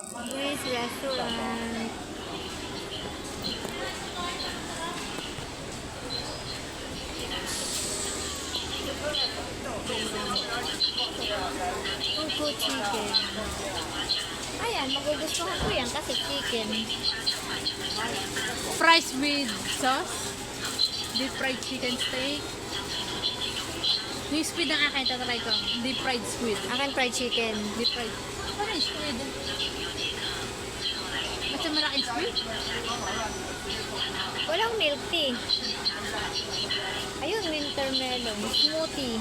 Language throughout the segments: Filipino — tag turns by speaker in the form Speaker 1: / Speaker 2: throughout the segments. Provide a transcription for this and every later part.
Speaker 1: Luis Restaurant. Pupo chicken. Ayan, magugustuhan ko yan kasi chicken.
Speaker 2: Fries with sauce. Deep fried chicken steak. Yung squid ang akin, tatry ko. Deep fried squid.
Speaker 1: Akin fried chicken.
Speaker 2: Deep fried. Ano yung squid? Basta malaking squid?
Speaker 1: Walang milk tea. Ayun, winter melon. Smoothie.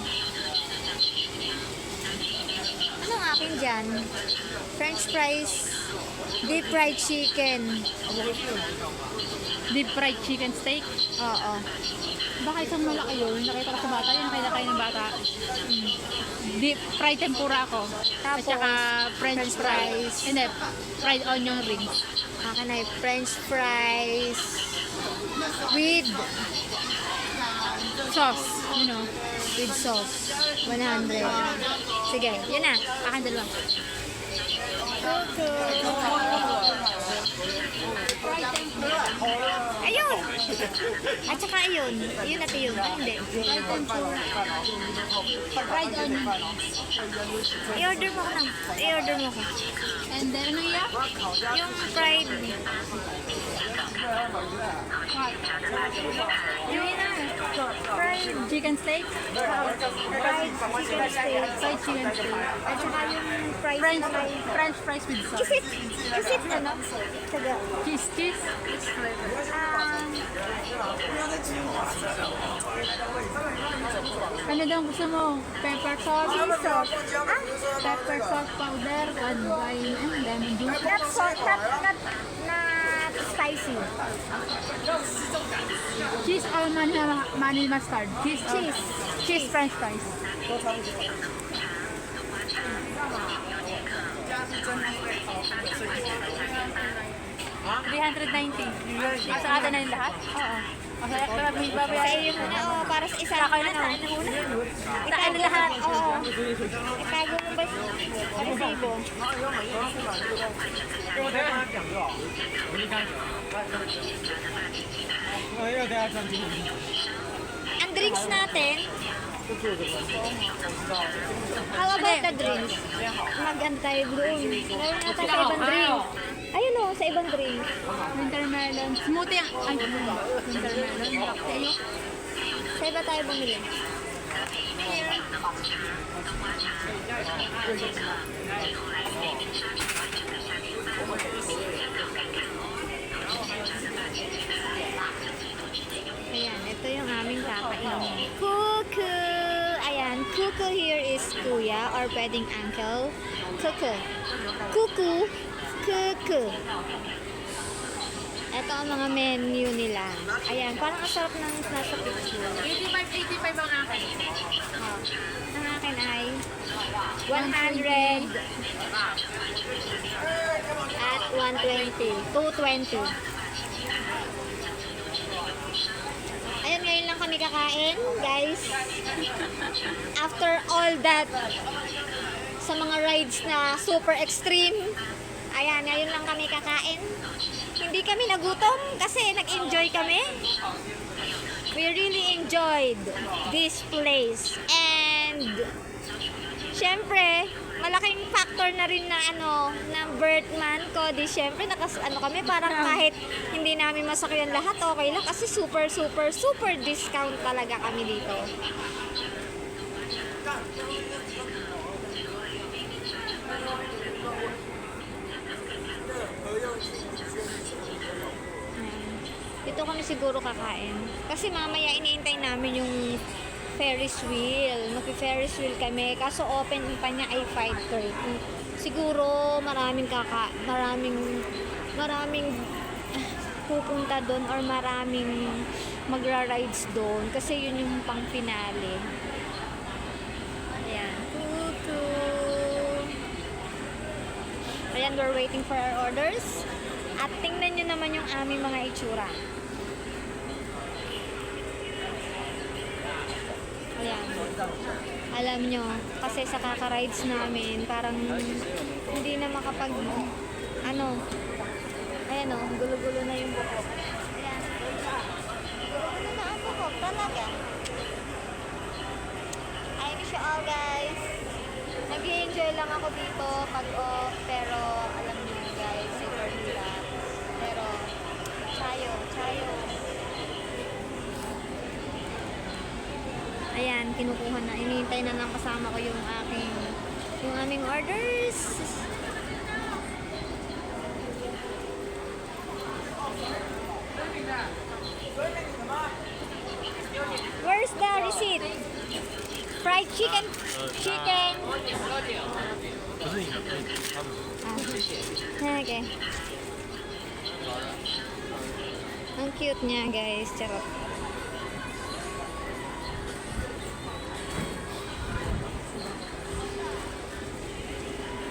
Speaker 1: Anong akin dyan? French fries. Deep fried chicken.
Speaker 2: Deep fried chicken steak.
Speaker 1: Oo.
Speaker 2: Baka isang malaki yun. Nakita ko sa bata. Yung nakita kayo ng bata. Deep fried tempura ako. At
Speaker 1: Tapos,
Speaker 2: saka French
Speaker 1: French
Speaker 2: fries.
Speaker 1: fries.
Speaker 2: Hindi, fried onion rings.
Speaker 1: Akin ay French fries with
Speaker 2: Sauce. You know.
Speaker 1: with sauce. 100. Sige, yun na.
Speaker 2: Akin dalawa.
Speaker 1: Ayun! At saka ayun. Yun at yun. Ay, hindi.
Speaker 2: Fried tempura. Fried onion rings.
Speaker 1: I-order mo ko lang. I-order mo ko.
Speaker 2: And then, ano iya?
Speaker 1: Yung fried. Yung fried
Speaker 2: Chicken steak?
Speaker 1: fried chicken steak.
Speaker 2: Fried chicken steak.
Speaker 1: At saka yung fried
Speaker 2: French fries with sauce.
Speaker 1: Is it ano? Saga.
Speaker 2: Cheese. Ano daw gusto mo? Pepper sauce?
Speaker 1: Sauce.
Speaker 2: Pepper sauce powder, and wine, and lemon juice.
Speaker 1: Not salt, not spicy.
Speaker 2: Cheese or money mustard? Cheese french fries. $390. Sa atin na yung lahat? Oo. Masaya ko lang may
Speaker 1: Sa
Speaker 2: babayaran.
Speaker 1: iyo muna, oh, para sa isa
Speaker 2: Saka
Speaker 1: ano.
Speaker 2: na saan na muna?
Speaker 1: Itago lahat. Oo. Itago mo ba yung resibo? Ang drinks natin, how about the drinks? Mag-ano tayo doon? Meron nata sa ibang drink. Ayun o, sa ibang drink.
Speaker 2: Winter melon. Smoothie ang... Ay, winter melon. Sa'yo?
Speaker 1: Sa iba tayo bumili. Ayan, ito yung aming kakainin. Kuku! Ayan, kuku here is kuya or pwedeng uncle. Kuku. Kuku. Kuku. Ito ang mga menu nila. Ayan, parang ang sarap ng nasa picture.
Speaker 2: 85 ang akin.
Speaker 1: Ang akin ay 100 at 120. 220. Ayan, ngayon lang kami kakain, guys. After all that, sa mga rides na super extreme, ayan, ngayon lang kami kakain. Hindi kami nagutom kasi nag-enjoy kami. We really enjoyed this place. And, syempre, malaking factor na rin na ng birth month ko. Di syempre, kami, parang kahit hindi namin masakyan lahat, okay lang. Kasi super discount talaga kami dito. Dito kami siguro kakain. Kasi mamaya iniintay namin yung Ferris wheel. Mag-Ferris wheel kami. Kaso open pa niya ay 5:30. Siguro maraming pupunta doon or maraming magra-rides doon. Kasi yun yung pang finale. Ayan. Kuku. Ayan, we're waiting for our orders. At tingnan nyo naman yung aming mga itsura. Ayan. Alam nyo, kasi sa kaka-rides namin, parang hindi na ano, ayan o, gulo-gulo na yung buhok. Ayan. Gulo-gulo na ang buhok, talaga. I miss you all, guys. Nag-enjoy lang ako dito pag off, pero alam niyo guys, super hirap. Pero, chayo, chayo. Ayan, kinukuha na. Inihintay na lang kasama ko yung aming orders. Where's the receipt? Fried chicken. Chicken.
Speaker 3: 不是你的，不是他们。
Speaker 1: Okay. Ang cute niya, guys. Charot.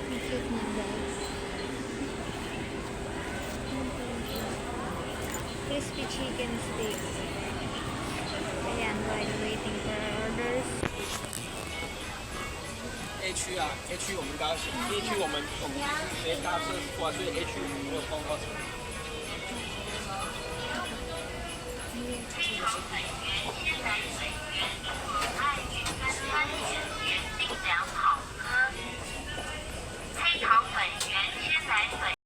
Speaker 1: Ang cute niya, guys. Crispy chicken steak. Ayan, while waiting for our orders.
Speaker 4: A 区啊，A 区我们刚写，B 区我们直接搭车过来，所以 A 区没有通过。
Speaker 1: Ayan.